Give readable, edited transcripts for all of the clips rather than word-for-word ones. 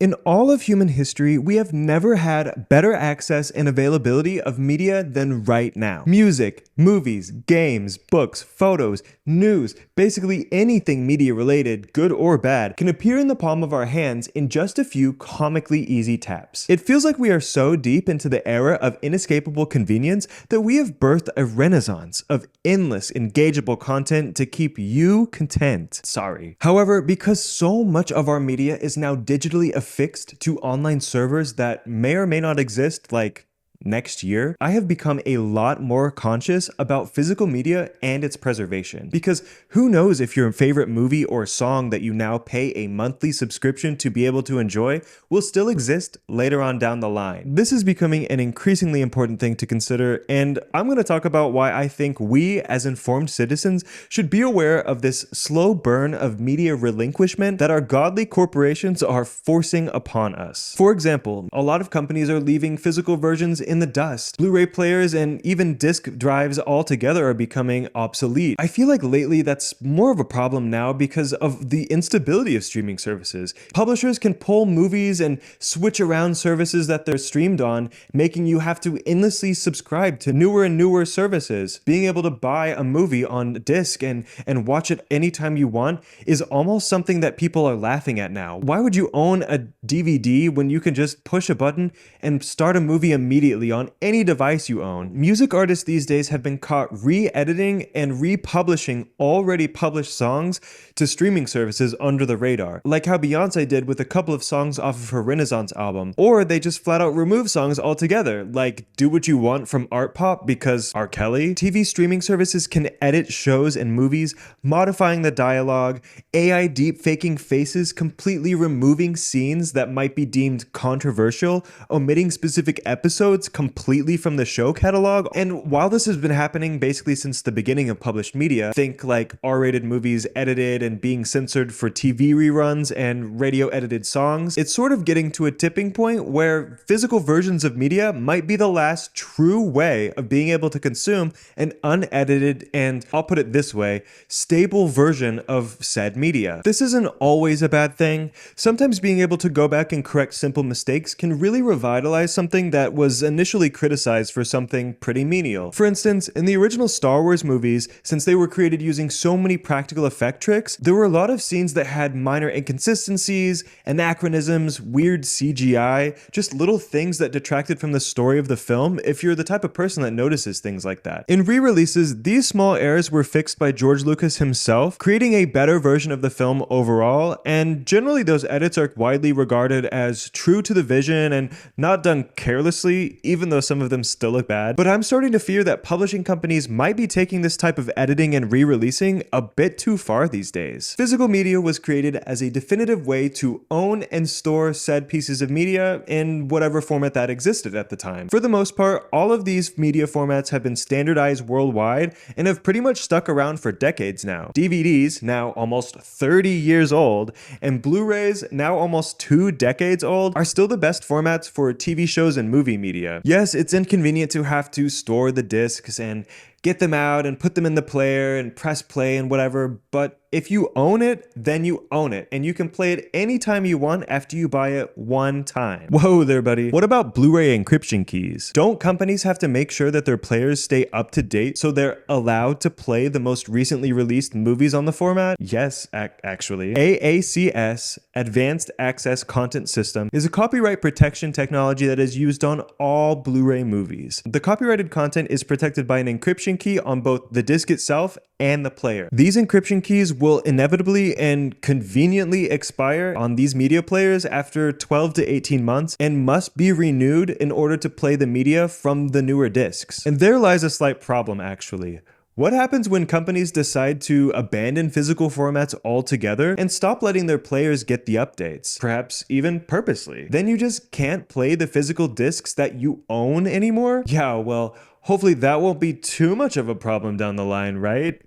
In all of human history, we have never had better access and availability of media than right now. Music, movies, games, books, photos, news, basically anything media related, good or bad, can appear in the palm of our hands in just a few comically easy taps. It feels like we are so deep into the era of inescapable convenience that we have birthed a renaissance of endless, engageable content to keep you content. Sorry. However, because so much of our media is now digitally affixed to online servers that may or may not exist, like next year, I have become a lot more conscious about physical media and its preservation. Because who knows if your favorite movie or song that you now pay a monthly subscription to be able to enjoy will still exist later on down the line. This is becoming an increasingly important thing to consider, and I'm going to talk about why I think we, as informed citizens, should be aware of this slow burn of media relinquishment that our godly corporations are forcing upon us. For example, a lot of companies are leaving physical versions in the dust. Blu-ray players and even disc drives altogether are becoming obsolete. I feel like lately that's more of a problem now because of the instability of streaming services. Publishers can pull movies and switch around services that they're streamed on, making you have to endlessly subscribe to newer and newer services. Being able to buy a movie on disc and watch it anytime you want is almost something that people are laughing at now. Why would you own a DVD when you can just push a button and start a movie immediately on any device you own? Music artists these days have been caught re-editing and republishing already published songs to streaming services under the radar, like how Beyonce did with a couple of songs off of her Renaissance album. Or they just flat out remove songs altogether, like Do What You Want from Art Pop because R. Kelly. TV streaming services can edit shows and movies, modifying the dialogue, AI deep-faking faces, completely removing scenes that might be deemed controversial, omitting specific episodes completely from the show catalog. And while this has been happening basically since the beginning of published media, think like R-rated movies edited and being censored for TV reruns and radio edited songs, it's sort of getting to a tipping point where physical versions of media might be the last true way of being able to consume an unedited and, I'll put it this way, stable version of said media. This isn't always a bad thing. Sometimes being able to go back and correct simple mistakes can really revitalize something that was initially criticized for something pretty menial. For instance, in the original Star Wars movies, since they were created using so many practical effect tricks, there were a lot of scenes that had minor inconsistencies, anachronisms, weird CGI, just little things that detracted from the story of the film if you're the type of person that notices things like that. In re-releases, these small errors were fixed by George Lucas himself, creating a better version of the film overall, and generally those edits are widely regarded as true to the vision and not done carelessly, even though some of them still look bad. But I'm starting to fear that publishing companies might be taking this type of editing and re-releasing a bit too far these days. Physical media was created as a definitive way to own and store said pieces of media in whatever format that existed at the time. For the most part, all of these media formats have been standardized worldwide and have pretty much stuck around for decades now. DVDs, now almost 30 years old, and Blu-rays, now almost 2 decades old, are still the best formats for TV shows and movie media. Yes, it's inconvenient to have to store the discs and get them out and put them in the player and press play and whatever, but if you own it, then you own it, and you can play it anytime you want after you buy it one time. Whoa there, buddy. What about Blu-ray encryption keys? Don't companies have to make sure that their players stay up to date so they're allowed to play the most recently released movies on the format? Yes, actually. AACS, Advanced Access Content System, is a copyright protection technology that is used on all Blu-ray movies. The copyrighted content is protected by an encryption key on both the disc itself and the player. These encryption keys will inevitably and conveniently expire on these media players after 12 to 18 months and must be renewed in order to play the media from the newer discs. And there lies a slight problem, actually. What happens when companies decide to abandon physical formats altogether and stop letting their players get the updates? Perhaps even purposely. Then you just can't play the physical discs that you own anymore? Yeah, well, hopefully that won't be too much of a problem down the line, right?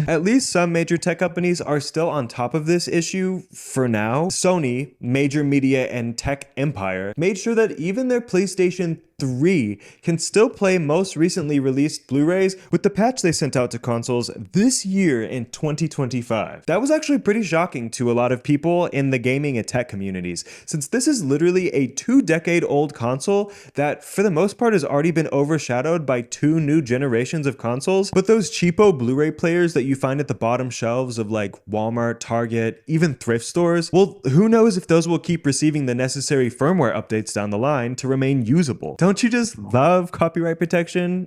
At least some major tech companies are still on top of this issue for now. Sony, major media and tech empire, made sure that even their PlayStation 3 can still play most recently released Blu-rays with the patch they sent out to consoles this year in 2025. That was actually pretty shocking to a lot of people in the gaming and tech communities, since this is literally a 2-decade-old console that for the most part has already been overshadowed by 2 new generations of consoles. But those cheapo Blu-ray players that you find at the bottom shelves of like Walmart, Target, even thrift stores, well, who knows if those will keep receiving the necessary firmware updates down the line to remain usable. Don't you just love copyright protection?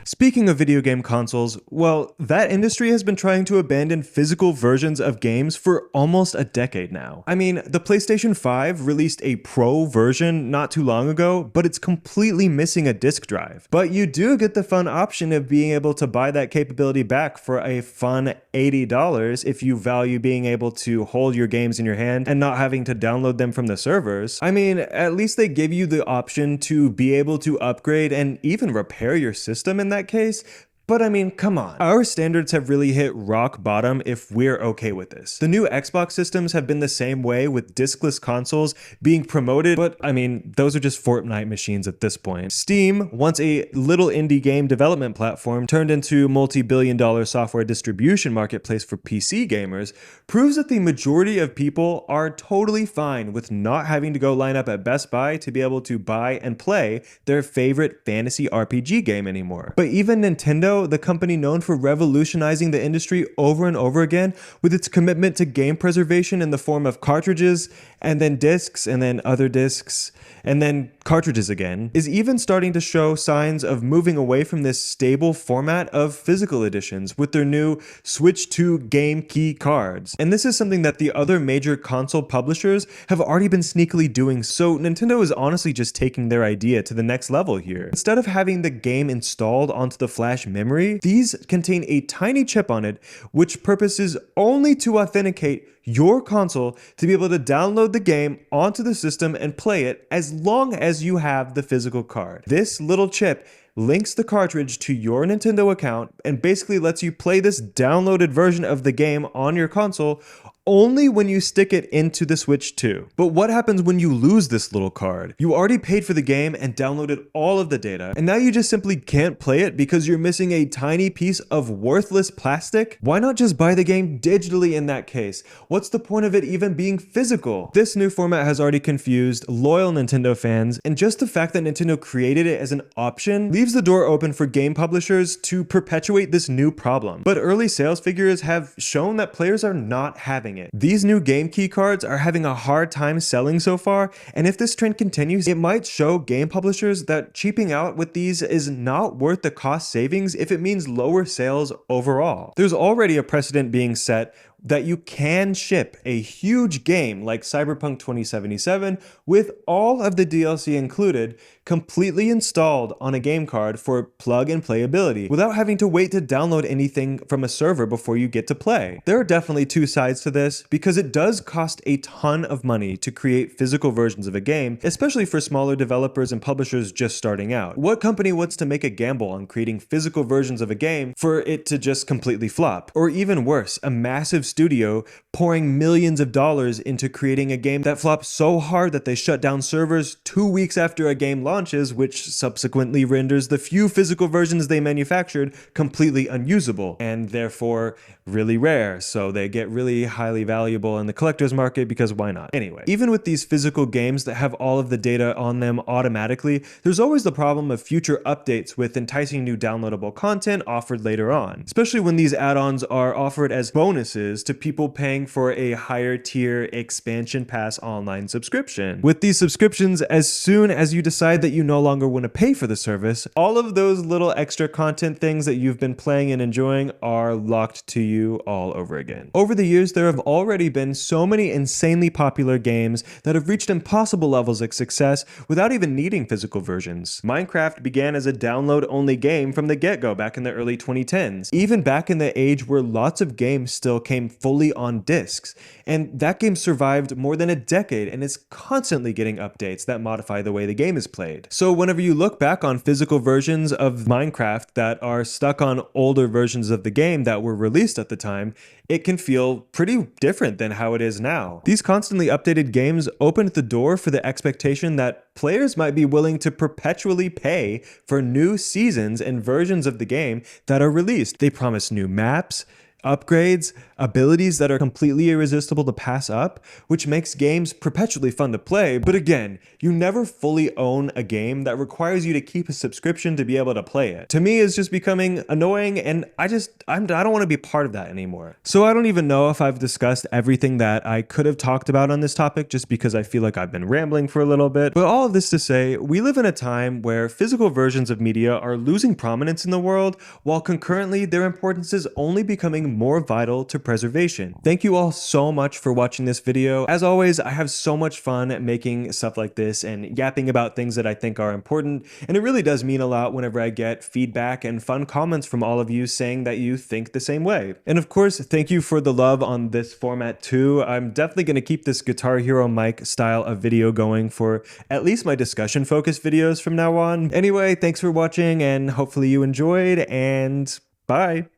Speaking of video game consoles, well, that industry has been trying to abandon physical versions of games for almost a decade now. I mean, the PlayStation 5 released a Pro version not too long ago, but it's completely missing a disc drive. But you do get the fun option of being able to buy that capability back for a fun $80 if you value being able to hold your games in your hand and not having to download them from the servers. I mean, at least they give you the option to be able to upgrade and even repair your system in that case. But I mean, come on. Our standards have really hit rock bottom if we're okay with this. The new Xbox systems have been the same way with discless consoles being promoted, but I mean, those are just Fortnite machines at this point. Steam, once a little indie game development platform turned into multi-billion-dollar software distribution marketplace for PC gamers, proves that the majority of people are totally fine with not having to go line up at Best Buy to be able to buy and play their favorite fantasy RPG game anymore. But even Nintendo, the company known for revolutionizing the industry over and over again with its commitment to game preservation in the form of cartridges and then discs and then other discs and then cartridges again, is even starting to show signs of moving away from this stable format of physical editions with their new Switch 2 game key cards. And this is something that the other major console publishers have already been sneakily doing, so Nintendo is honestly just taking their idea to the next level here. Instead of having the game installed onto the flash memory, these contain a tiny chip on it which purposes only to authenticate your console to be able to download the game onto the system and play it as long as you have the physical card. This little chip links the cartridge to your Nintendo account and basically lets you play this downloaded version of the game on your console only when you stick it into the Switch 2. But what happens when you lose this little card? You already paid for the game and downloaded all of the data, and now you just simply can't play it because you're missing a tiny piece of worthless plastic? Why not just buy the game digitally in that case? What's the point of it even being physical? This new format has already confused loyal Nintendo fans, and just the fact that Nintendo created it as an option leaves the door open for game publishers to perpetuate this new problem. But early sales figures have shown that players are not having it. These new game key cards are having a hard time selling so far, and if this trend continues, it might show game publishers that cheaping out with these is not worth the cost savings if it means lower sales overall. There's already a precedent being set that you can ship a huge game like Cyberpunk 2077 with all of the DLC included, completely installed on a game card for plug and play ability without having to wait to download anything from a server before you get to play. There are definitely two sides to this because it does cost a ton of money to create physical versions of a game, especially for smaller developers and publishers just starting out. What company wants to make a gamble on creating physical versions of a game for it to just completely flop? Or even worse, a massive studio pouring millions of dollars into creating a game that flops so hard that they shut down servers 2 weeks after a game launches, which subsequently renders the few physical versions they manufactured completely unusable and therefore really rare, so they get really highly valuable in the collector's market because why not? Anyway, even with these physical games that have all of the data on them automatically, there's always the problem of future updates with enticing new downloadable content offered later on, especially when these add-ons are offered as bonuses to people paying for a higher tier expansion pass online subscription. With these subscriptions, as soon as you decide that you no longer want to pay for the service, all of those little extra content things that you've been playing and enjoying are locked to you all over again. Over the years, there have already been so many insanely popular games that have reached impossible levels of success without even needing physical versions. Minecraft began as a download-only game from the get-go back in the early 2010s. Even back in the age where lots of games still came fully on discs. And that game survived more than a decade and is constantly getting updates that modify the way the game is played. So whenever you look back on physical versions of Minecraft that are stuck on older versions of the game that were released at the time, it can feel pretty different than how it is now. These constantly updated games opened the door for the expectation that players might be willing to perpetually pay for new seasons and versions of the game that are released. They promise new maps, upgrades, abilities that are completely irresistible to pass up, which makes games perpetually fun to play. But again, you never fully own a game that requires you to keep a subscription to be able to play it. To me, it's just becoming annoying, and I don't want to be part of that anymore. So I don't even know if I've discussed everything that I could have talked about on this topic, just because I feel like I've been rambling for a little bit. But all of this to say, we live in a time where physical versions of media are losing prominence in the world, while concurrently their importance is only becoming more vital to preservation. Thank you all so much for watching this video. As always, I have so much fun making stuff like this and yapping about things that I think are important, and it really does mean a lot whenever I get feedback and fun comments from all of you saying that you think the same way. And of course, thank you for the love on this format too. I'm definitely going to keep this Guitar Hero mic style of video going for at least my discussion focused videos from now on. Anyway, thanks for watching, and hopefully you enjoyed, and bye!